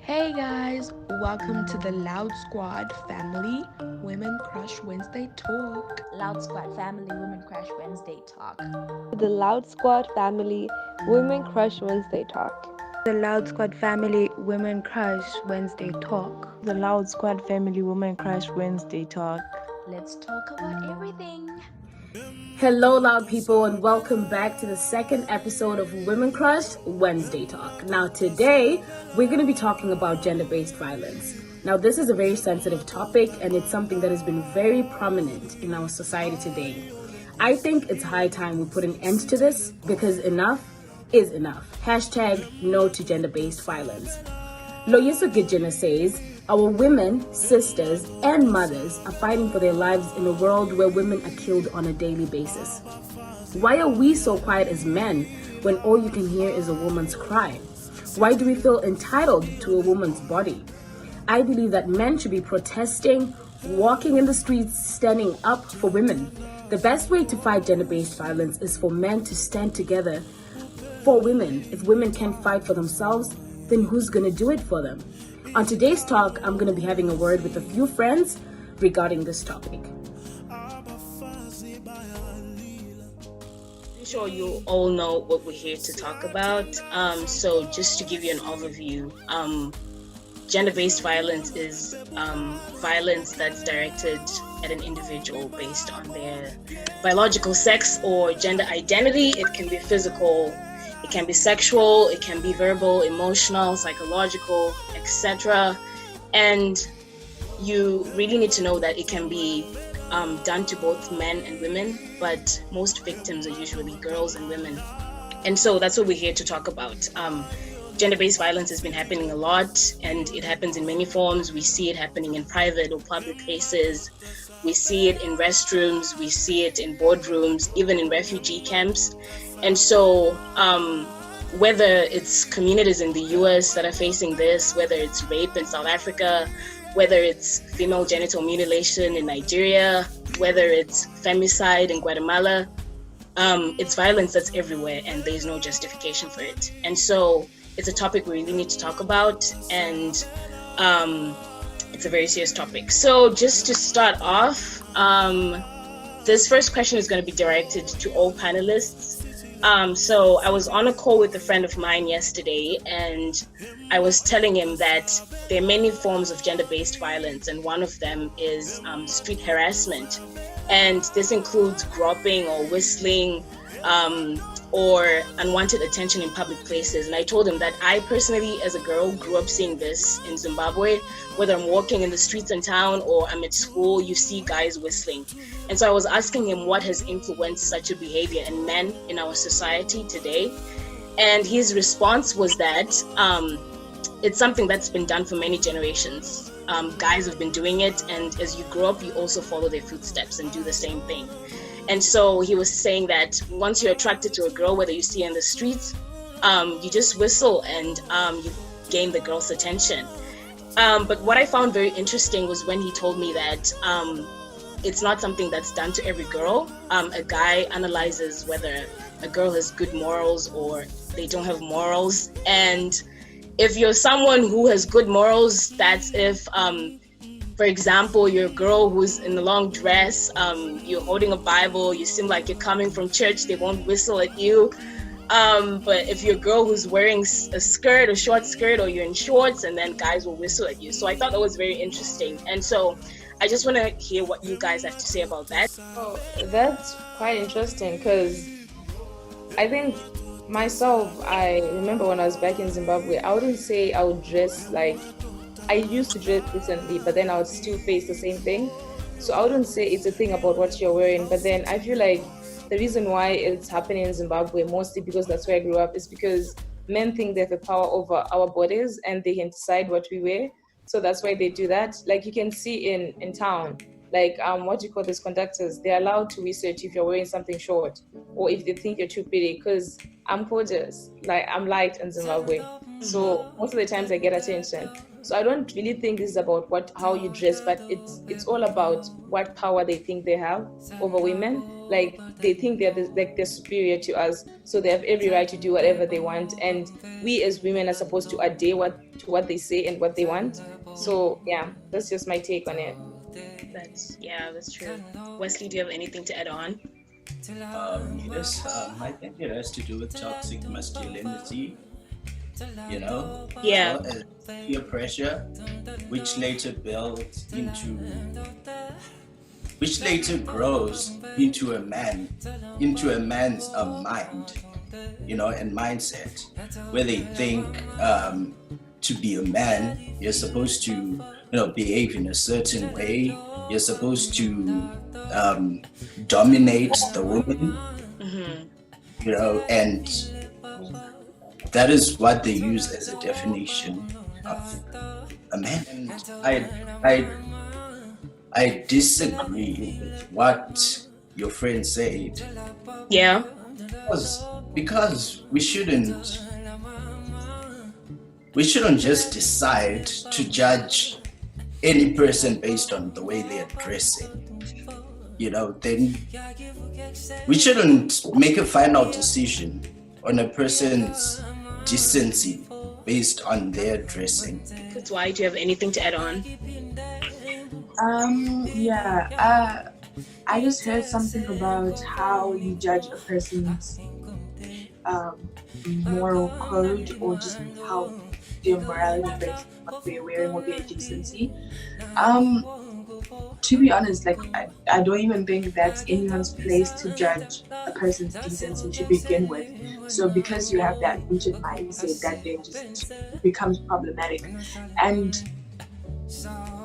Hey guys, welcome to the Loud Squad family Women Crush Wednesday talk. Loud Squad Family Women Crash Wednesday Talk. The Loud Squad Family Women Crush Wednesday Talk. The Loud Squad family Women Crush Wednesday talk. The Loud Squad Family Woman Crash Wednesday Talk. Let's talk about everything. Hello, loud people, and welcome back to the second episode of Women Crush Wednesday Talk. Now, today we're going to be talking about gender-based violence. Now, this is a very sensitive topic, and it's something that has been very prominent in our society today. I think it's high time we put an end to this because enough is enough. Hashtag no to gender-based violence. Loyiso Gijina says, our women, sisters, and mothers are fighting for their lives in a world where women are killed on a daily basis. Why are we so quiet as men when all you can hear is a woman's cry? Why do we feel entitled to a woman's body? I believe that men should be protesting, walking in the streets, standing up for women. The best way to fight gender-based violence is for men to stand together for women. If women can't fight for themselves, then who's going to do it for them? On today's talk, I'm going to be having a word with a few friends regarding this topic. I'm sure you all know what we're here to talk about. So just to give you an overview, gender-based violence is violence that's directed at an individual based on their biological sex or gender identity. It can be physical, it can be sexual, it can be verbal, emotional, psychological, etc. And you really need to know that it can be done to both men and women, but most victims are usually girls and women. And so that's what we're here to talk about. Gender-based violence has been happening a lot, and it happens in many forms. We see it happening in private or public places. We see it in restrooms, we see it in boardrooms, even in refugee camps. And so whether it's communities in the US that are facing this, whether it's rape in South Africa, whether it's female genital mutilation in Nigeria, whether it's femicide in Guatemala, it's violence that's everywhere and there's no justification for it. And so it's a topic we really need to talk about, and it's a very serious topic. So just to start off, this first question is going to be directed to all panelists. So I was on a call with a friend of mine yesterday, and I was telling him that there are many forms of gender-based violence, and one of them is street harassment. And this includes groping or whistling, or unwanted attention in public places. And I told him that I personally, as a girl, grew up seeing this in Zimbabwe. Whether I'm walking in the streets in town or I'm at school, you see guys whistling. And so I was asking him what has influenced such a behavior in men in our society today. And his response was that it's something that's been done for many generations. Guys have been doing it, and as you grow up, you also follow their footsteps and do the same thing. And so he was saying that once you're attracted to a girl, whether you see her in the streets, you just whistle and you gain the girl's attention. But what I found very interesting was when he told me that it's not something that's done to every girl. A guy analyzes whether a girl has good morals or they don't have morals. And if you're someone who has good morals, that's if for example, you're a girl who's in a long dress, you're holding a Bible, you seem like you're coming from church, they won't whistle at you. But if you're a girl who's wearing a skirt, a short skirt, or you're in shorts, and then guys will whistle at you. So I thought that was very interesting. And so I just want to hear what you guys have to say about that. Oh, that's quite interesting because I think myself, I remember when I was back in Zimbabwe, I wouldn't say I would dress like I used to dress decently, but then I would still face the same thing. So I wouldn't say it's a thing about what you're wearing, but then I feel like the reason why it's happening in Zimbabwe, mostly because that's where I grew up, is because men think they have the power over our bodies and they can decide what we wear. So that's why they do that. Like you can see in town, like what do you call these conductors? They're allowed to research if you're wearing something short or if they think you're too pretty, because I'm gorgeous, like I'm light in Zimbabwe. So most of the times I get attention. So I don't really think this is about how you dress, but it's all about what power they think they have over women. Like they think they're superior to us, so they have every right to do whatever they want. And we as women are supposed to adhere to what they say and what they want. So yeah, that's just my take on it. That's true. Wesley, do you have anything to add on? Yes, I think it has to do with toxic masculinity, Yeah. as peer pressure, which later grows into a man's mind, and mindset, where they think to be a man, you're supposed to, behave in a certain way. You're supposed to dominate the woman, and that is what they use as a definition of a man. And I disagree with what your friend said. Yeah. Because we shouldn't just decide to judge any person based on the way they're dressing. Then we shouldn't make a final decision on a person's decency based on their dressing. That's why. Do you have anything to add on? I just heard something about how you judge a person's moral code, or just how their morality affects what they're wearing or their decency. To be honest, I don't even think that's anyone's place to judge a person's decency to begin with. So because you have that rooted mindset, that then just becomes problematic. And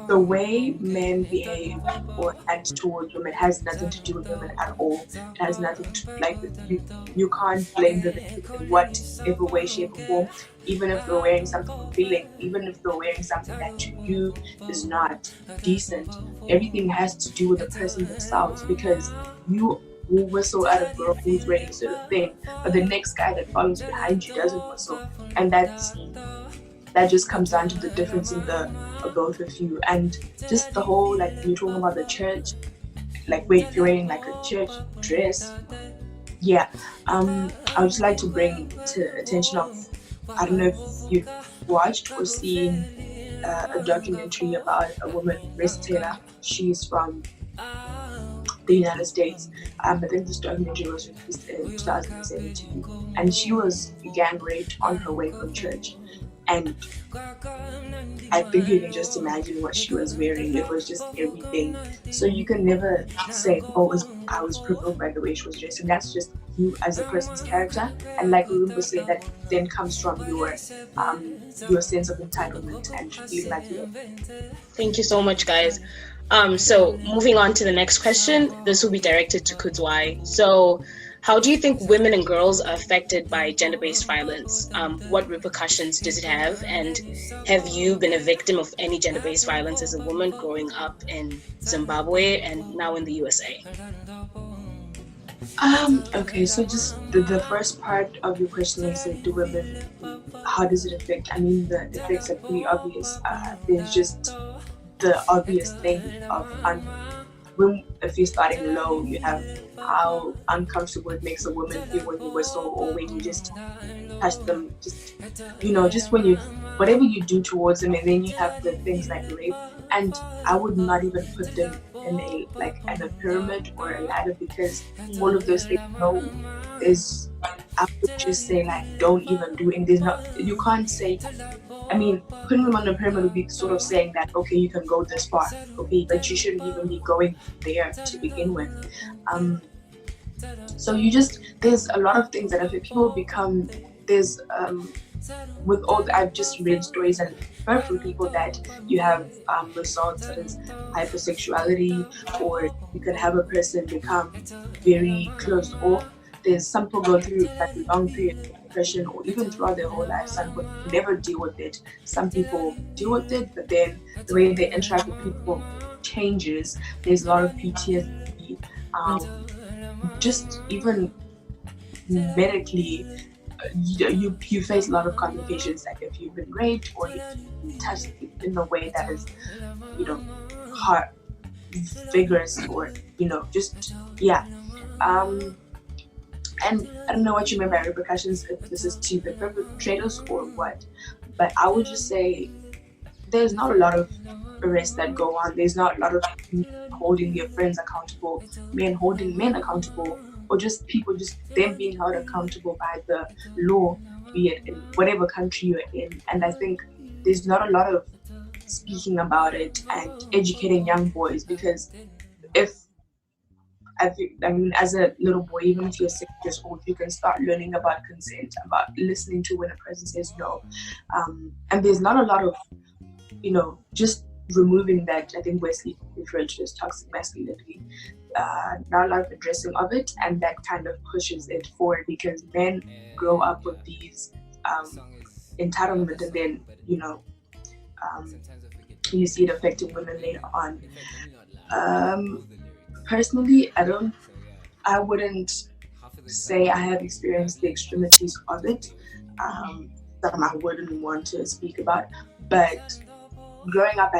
the way men behave or act towards women has nothing to do with women at all. It has nothing to, you can't blame them in whatever way, shape, or form. Even if they're wearing something revealing, even if they're wearing something that to you is not decent, everything has to do with the person themselves, because you will whistle at a girl who's wearing a certain thing, but the next guy that follows behind you doesn't whistle. And that just comes down to the difference in the both of you. And just the whole, you're talking about the church, if you're wearing a church dress, I would just like to bring to attention of, I don't know if you've watched or seen a documentary about a woman, Rest Taylor. She's from the United States. I think this documentary was released in 2017, and she was gang raped on her way from church. And I think you can just imagine what she was wearing. It was just everything. So you can never say, I was provoked by the way she was dressing. That's just you as a person's character. And like Urumba said, that then comes from your sense of entitlement and feeling like you. Thank you so much, guys. So moving on to the next question. This will be directed to Kudzwai. So how do you think women and girls are affected by gender-based violence? What repercussions does it have? And have you been a victim of any gender-based violence as a woman growing up in Zimbabwe and now in the USA? Okay, so just the first part of your question is, do women, how does it affect? I mean, the effects are pretty obvious. There's just the obvious thing of if you're starting low, you have how uncomfortable it makes a woman feel when you whistle, or when you just touch them, just when you, whatever you do towards them. And then you have the things like rape, and I would not even put them in a pyramid or a ladder, because all of those things, I would just say don't even do it. You can't say, putting them on a pyramid would be sort of saying that, okay, you can go this far, okay, but you shouldn't even be going there to begin with. So there's a lot of things that if people become, I've just read stories and heard from people that you have results such as hypersexuality, or you could have a person become very closed off. There's some people go through a long period of depression, or even throughout their whole life, some people never deal with it. Some people deal with it, but then the way they interact with people changes. There's a lot of PTSD, just even medically, you face a lot of complications, like if you've been raped or if you've been touched in a way that is, hard, vigorous, or just yeah. And I don't know what you mean by repercussions, if this is to the perpetrators or what, but I would just say there's not a lot of arrests that go on. There's not a lot of men holding their friends accountable, men holding men accountable, or just people, just them being held accountable by the law, be it in whatever country you're in. And I think there's not a lot of speaking about it and educating young boys, because as a little boy, even if you're 6 years old, you can start learning about consent, about listening to when a person says no. And there's not a lot of, just removing that. I think Wesley referred to as toxic masculinity. Not a lot of addressing of it, and that kind of pushes it forward, because men grow up with these entitlement, and then, you see it affecting women later on. Personally, I wouldn't say I have experienced the extremities of it. That I wouldn't want to speak about. But growing up,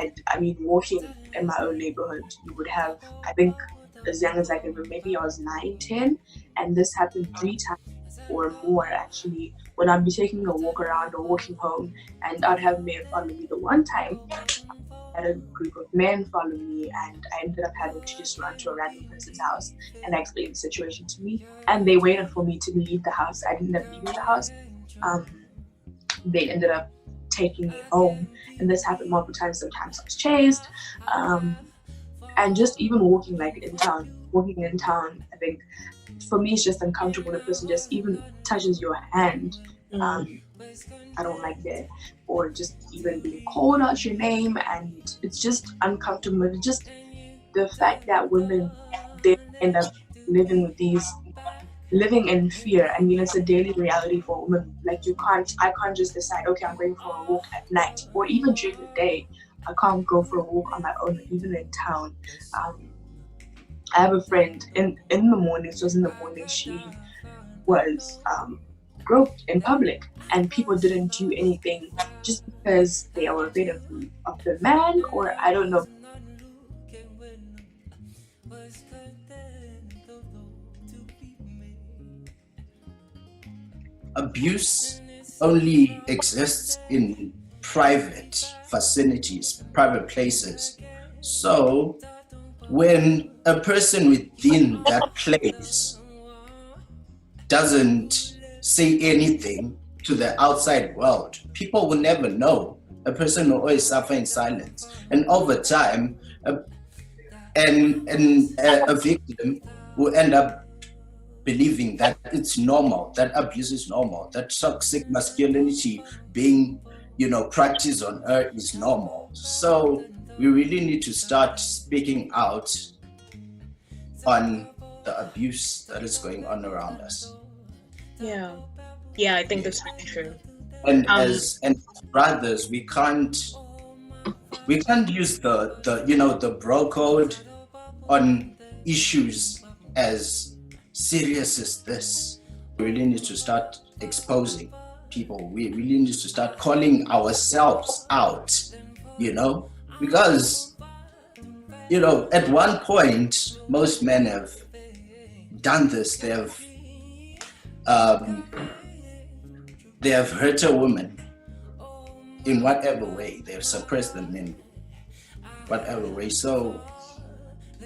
walking in my own neighborhood, you would have, I think, as young as I can remember, maybe I was 9, 10, and this happened 3 times or more, actually, when I'd be taking a walk around or walking home, and I'd have men follow me. The one time, I had a group of men follow me, and I ended up having to just run to a random person's house and explain the situation to me, and they waited for me to leave the house. I didn't end up leaving the house. They ended up taking me home, and this happened multiple times. Sometimes I was chased, and just even walking in town, I think for me it's just uncomfortable. The person just even touches your hand. I don't like that, or just even being called out your name, and it's just uncomfortable. It's just the fact that women, they end up living in fear. I mean, it's a daily reality for women. Like, I can't just decide, okay, I'm going for a walk at night, or even during the day. I can't go for a walk on my own, even in town. I have a friend in the morning. So in the morning, she was groped in public, and people didn't do anything just because they were afraid of the man, or I don't know. Abuse only exists in private facilities, private places. So when a person within that place doesn't say anything to the outside world, people will never know. A person will always suffer in silence. And over time, a victim will end up believing that it's normal, that abuse is normal, that toxic masculinity being, practiced on her is normal. So we really need to start speaking out on the abuse that is going on around us. Yeah, I think that's really true. And as brothers, we can't use the bro code on issues as serious as this. We really need to start exposing people. We really need to start calling ourselves out, because at one point most men have done this. They have hurt a woman in whatever way. They have suppressed them in whatever way. So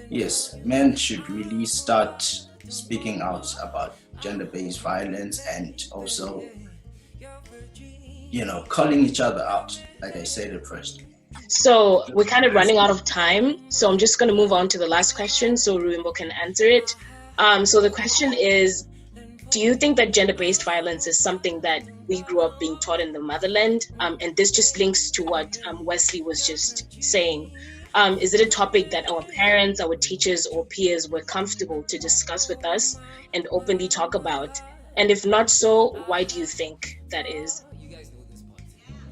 yes, men should really start speaking out about gender-based violence, and also, calling each other out, like I said at first. So we're kind of running out of time. So I'm just going to move on to the last question so Ruimbo can answer it. So the question is, do you think that gender-based violence is something that we grew up being taught in the motherland? And this just links to what Wesley was just saying. Is it a topic that our parents, our teachers, or peers were comfortable to discuss with us and openly talk about? And if not so, why do you think that is?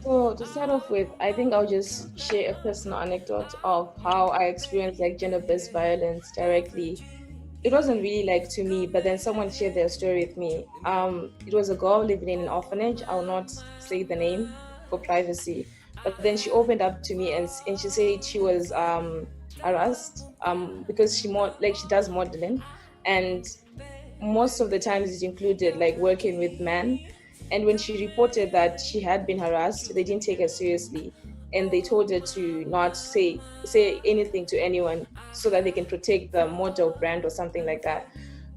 So to start off with, I think I'll just share a personal anecdote of how I experienced gender-based violence directly it wasn't really like to me, but then someone shared their story with me. It was a girl living in an orphanage. I will not say the name for privacy, but then she opened up to me and she said she was harassed because she does modeling, and most of the times it included like working with men. And when she reported that she had been harassed, they didn't take her seriously, and they told her to not say anything to anyone so that they can protect the model brand or something like that.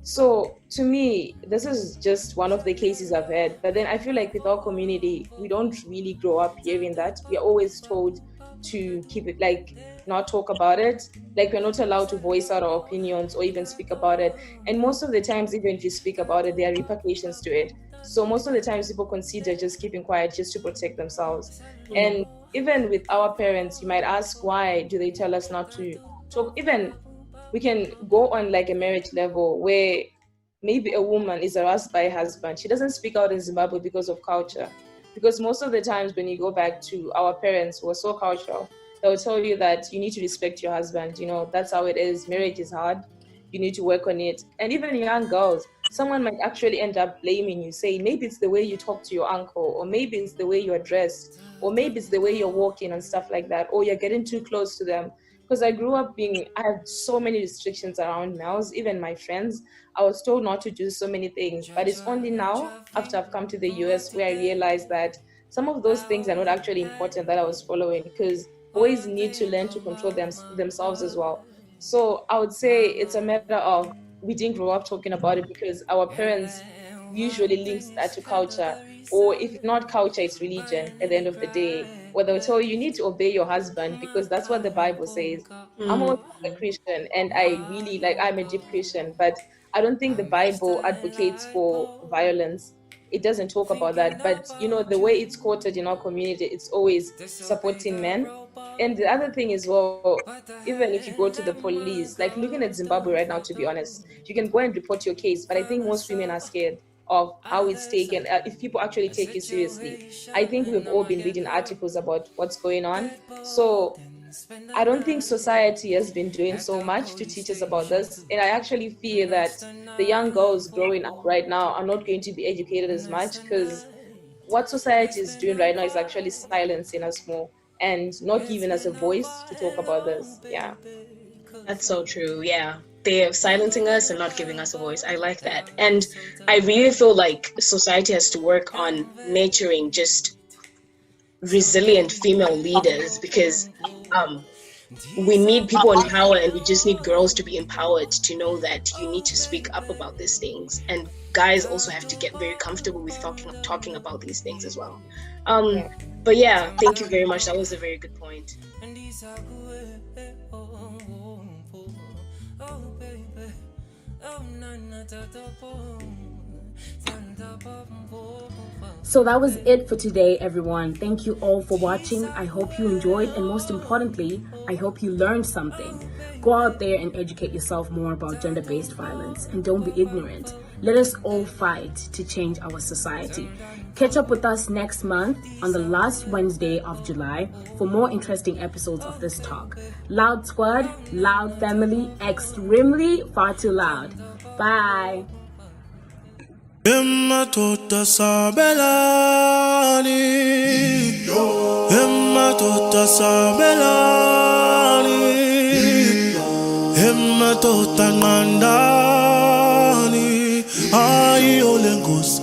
So to me, this is just one of the cases I've had. But then I feel like with our community, we don't really grow up hearing that. We are always told to keep it, like, not talk about it. Like, we're not allowed to voice out our opinions or even speak about it. And most of the times, even if you speak about it, there are repercussions to it. So most of the times people consider just keeping quiet just to protect themselves. And even with our parents, you might ask, why do they tell us not to talk? Even we can go on like a marriage level where maybe a woman is harassed by a husband. She doesn't speak out in Zimbabwe because of culture. Because most of the times when you go back to our parents who are so cultural, they'll tell you that you need to respect your husband. You know, that's how it is. Marriage is hard. You need to work on it. And even young girls, someone might actually end up blaming you, saying maybe it's the way you talk to your uncle, or maybe it's the way you're dressed, or maybe it's the way you're walking and stuff like that, or you're getting too close to them. Because I grew up I had so many restrictions around males, even my friends. I was told not to do so many things, but it's only now, after I've come to the US, where I realized that some of those things are not actually important that I was following, because boys need to learn to control themselves as well. So I would say it's a matter of we didn't grow up talking about it because our parents usually links that to culture, or if not culture, it's religion at the end of the day, where they'll tell you need to obey your husband because that's what the Bible says. I'm also a Christian, and I'm a deep Christian, but I don't think the Bible advocates for violence. It doesn't talk about that, but you know, the way it's quoted in our community, it's always supporting men. And the other thing is, well, even if you go to the police, like looking at Zimbabwe right now, to be honest, you can go and report your case, but I think most women are scared of how it's taken, if people actually take it seriously. I think we've all been reading articles about what's going on. So I don't think society has been doing so much to teach us about this. And I actually fear that the young girls growing up right now are not going to be educated as much, because what society is doing right now is actually silencing us more and not giving us a voice to talk about this. Yeah. That's so true. Yeah. They're silencing us and not giving us a voice. I like that. And I really feel like society has to work on nurturing just resilient female leaders, because we need people in power, and we just need girls to be empowered to know that you need to speak up about these things. And guys also have to get very comfortable with talking about these things as well. But yeah, thank you very much. That was a very good point. So that was it for today, everyone. Thank you all for watching. I hope you enjoyed, and most importantly, I hope you learned something. Go out there and educate yourself more about gender-based violence, and don't be ignorant. Let us all fight to change our society. Catch up with us next month on the last Wednesday of July for more interesting episodes of this talk. Loud Squad, loud family, extremely far too loud. Bye. Emma tota sabelani, Emma tota sabelani, Emma tota nandani, ay olengos.